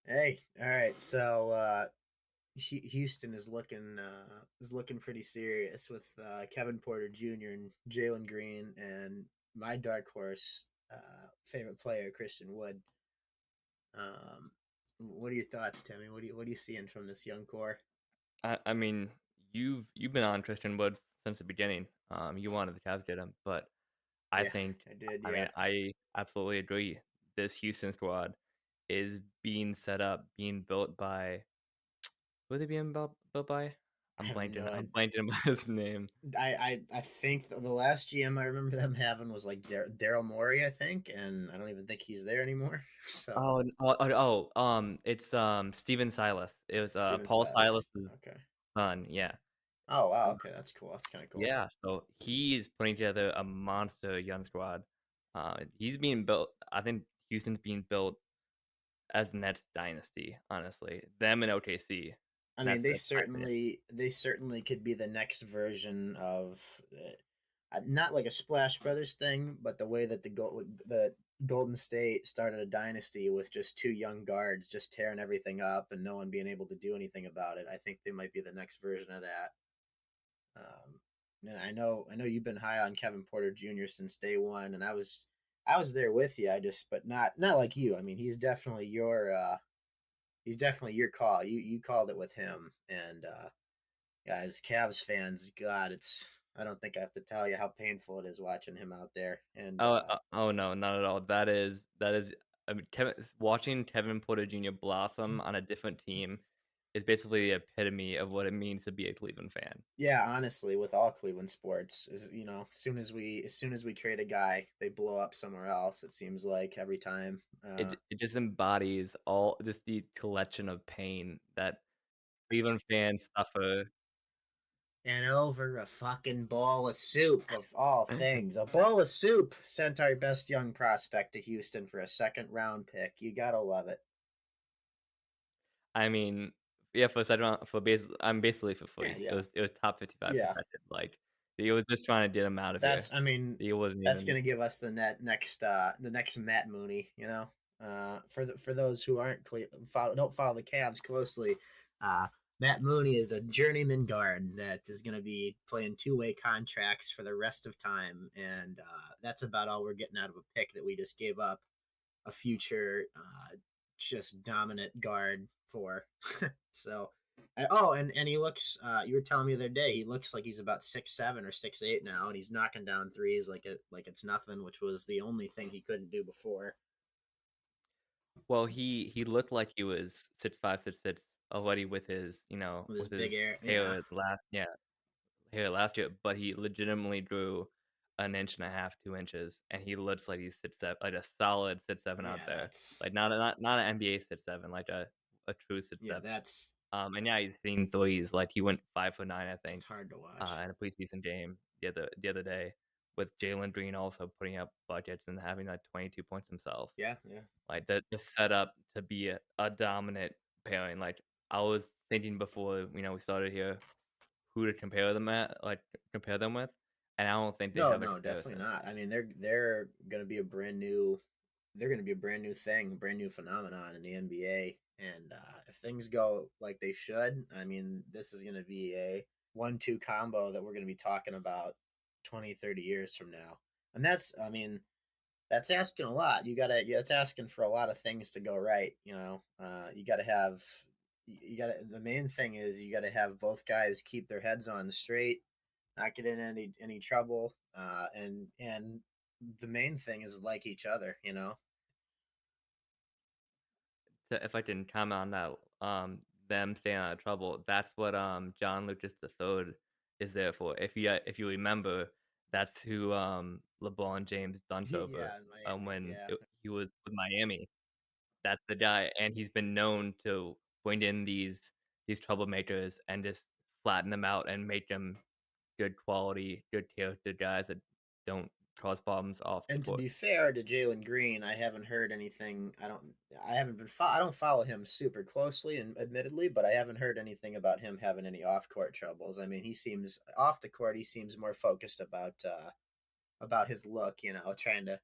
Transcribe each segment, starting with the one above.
Hey, all right. So Houston is looking pretty serious with Kevin Porter Jr. and Jalen Green and my dark horse favorite player Christian Wood. Um, what are your thoughts, Timmy? What are you seeing from this young core? I mean, you've been on Christian Wood since the beginning. You wanted the Cavs to get him, but I Yeah, think, I did. I mean, Yeah, I absolutely agree. This Houston squad is being set up, being built by who are they being built by? I I'm have blanking. no. I'm blanking about his name. I think the last GM I remember them having was like Daryl Morey, I think, and I don't even think he's there anymore. So It's Stephen Silas. It was Stephen Paul Silas. Silas's Okay. son. Yeah. Oh wow. Okay, that's cool. That's kind of cool. Yeah, so he's putting together a monster young squad. He's being built. I think Houston's being built as Nets dynasty. Honestly, them and OKC. I mean, That's my opinion. they certainly could be the next version of not like a Splash Brothers thing, but the way that the Golden State started a dynasty with just two young guards just tearing everything up and no one being able to do anything about it. I think they might be the next version of that. Um, and I know you've been high on Kevin Porter Jr. since day one, and I was there with you. But not like you. I mean, he's definitely your call. You called it with him, and yeah, as Cavs fans, God, it's I don't think I have to tell you how painful it is watching him out there. And Oh no, not at all. That is. I mean, watching Kevin Porter Jr. blossom on a different team is basically the epitome of what it means to be a Cleveland fan. yeah, honestly, with all Cleveland sports, is as soon as we trade a guy, they blow up somewhere else. It seems like every time. It just embodies all just the collection of pain that Cleveland fans suffer. And over a fucking bowl of soup of all things. A bowl of soup sent our best young prospect to Houston for a second round pick. You gotta love it. I mean, yeah, for second round for basically for Yeah, free. It yeah, was top 55 yeah. protected, like, he was just trying to get him out of here. I mean, He wasn't that's even gonna give us the next Matt Mooney. For those who aren't don't follow the Cavs closely, uh, Matt Mooney is a journeyman guard that is going to be playing two-way contracts for the rest of time, and that's about all we're getting out of a pick that we just gave up a future just dominant guard for. So, and he looks. You were telling me the other day he looks like he's about 6'7" or 6'8" now, and he's knocking down threes like it's nothing, which was the only thing he couldn't do before well, he looked like he was 6'5", 6'6" already with his, with his with big his air. Yeah, hair last year, but he legitimately grew an inch and a half, 2 inches, and he looks like he's 6'7", like a solid 6'7" out yeah, there. that's Like, not an NBA 6'7", like a true yeah, 6'7". that's And yeah, he's hitting threes, like, he went 5 for 9, I it's think, hard to watch. in a preseason game the other day, with Jalen Green also putting up buckets and having, like, 22 points himself. Yeah, yeah. Like, the setup to be a dominant pairing, like, I was thinking before, we started here, who to compare them with, and I don't think they No, have a no, definitely comparison. not. I mean, they're gonna be a brand new they're going to be a brand new thing, a brand new phenomenon in the NBA. And if things go like they should, I mean, this is going to be a 1-2 combo that we're going to be talking about 20, 30 years from now. And I mean, that's asking a lot. Yeah, it's asking for a lot of things to go right. The main thing is you got to have both guys keep their heads on straight, not get in any trouble. And the main thing is like each other. If I can comment on that, them staying out of trouble, that's what John Lucas III is there for. If you remember, that's who LeBron James dunked over Yeah, in Miami. when Yeah. he was with Miami. That's the guy, and he's been known to bring in these troublemakers and just flatten them out and make them good quality, good character guys that don't cause problems off the And to court. be fair to Jalen Green, I haven't heard anything. I haven't been. I don't follow him super closely, and admittedly, but I haven't heard anything about him having any off court troubles. I mean, he seems off the court. He seems more focused about his look. Trying to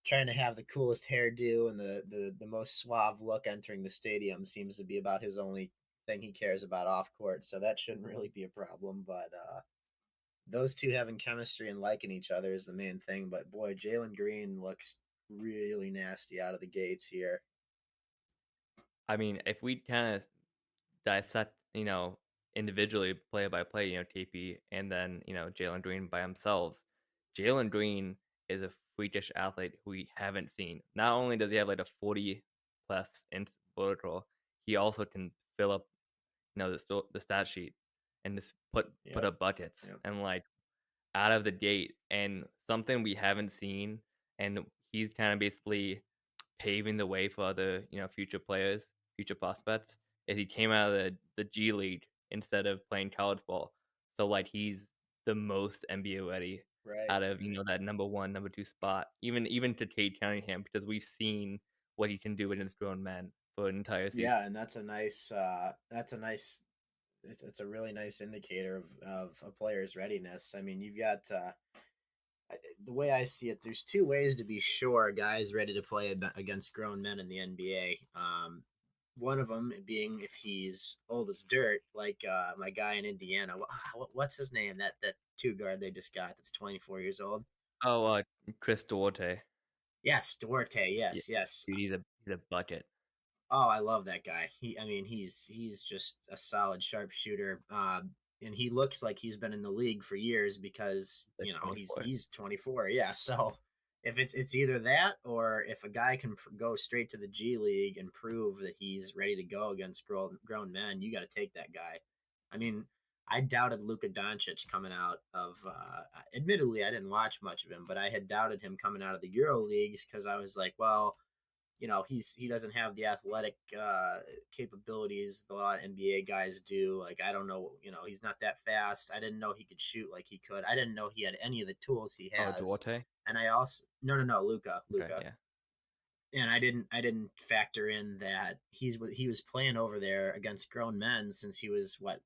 trying to have the coolest hairdo and the most suave look entering the stadium seems to be about his only thing he cares about off court. So that shouldn't really be a problem. But those two having chemistry and liking each other is the main thing. But boy, Jalen Green looks really nasty out of the gates here. I mean, if we kind of dissect, individually, play by play, TP, and then Jalen Green by themselves. Jalen Green is a freakish athlete who we haven't seen. Not only does he have like a 40 plus in vertical, he also can fill up, the stat sheet and just put Yep. up buckets Yep. and like out of the gate and something we haven't seen. And he's kind of basically paving the way for other, future players, future prospects, is he came out of the G League instead of playing college ball. So like he's the most NBA ready Right. out of, Right. that number one, number two spot. Even to Cade Cunningham, because we've seen what he can do against grown men for an entire Yeah, season. and that's a nice it's a really nice indicator of a player's readiness. I mean, you've got the way I see it, there's two ways to be sure a guy's ready to play against grown men in the NBA. One of them being if he's old as dirt, like my guy in Indiana. What's his name? That two guard they just got that's 24 years old. Oh, Chris Duarte. Yes, Duarte. Yeah, Yes, yes. dude, he's a bucket. Oh, I love that guy. I mean, he's just a solid sharpshooter. And he looks like he's been in the league for years because Like he's 24. he's 24. Yeah, so if it's either that or if a guy can go straight to the G League and prove that he's ready to go against grown men, you got to take that guy. I mean, I doubted Luka Doncic coming out of. Admittedly, I didn't watch much of him, but I had doubted him coming out of the Euro leagues because I was like, well, he doesn't have the athletic capabilities that a lot of NBA guys do. Like I don't know, he's not that fast. I didn't know he could shoot like he could. I didn't know he had any of the tools he Oh, has. Duarte. And I also no, Luca, Okay, Luca. yeah. And I didn't factor in that he was playing over there against grown men since he was what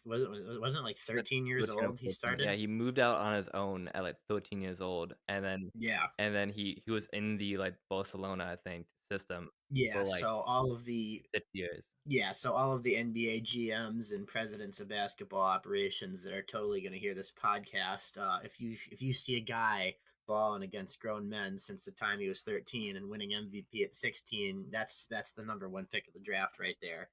wasn't it like Like 13 years 13 or old he 14. Yeah, started. he moved out on his own at like 13 years old, Yeah. and then he was in the like Barcelona, I think, system Yeah, for like so all of the 6 years. Yeah, so all of the NBA GMs and presidents of basketball operations that are totally going to hear this podcast, if you see a guy balling against grown men since the time he was 13 and winning MVP at 16, that's the number one pick of the draft right there.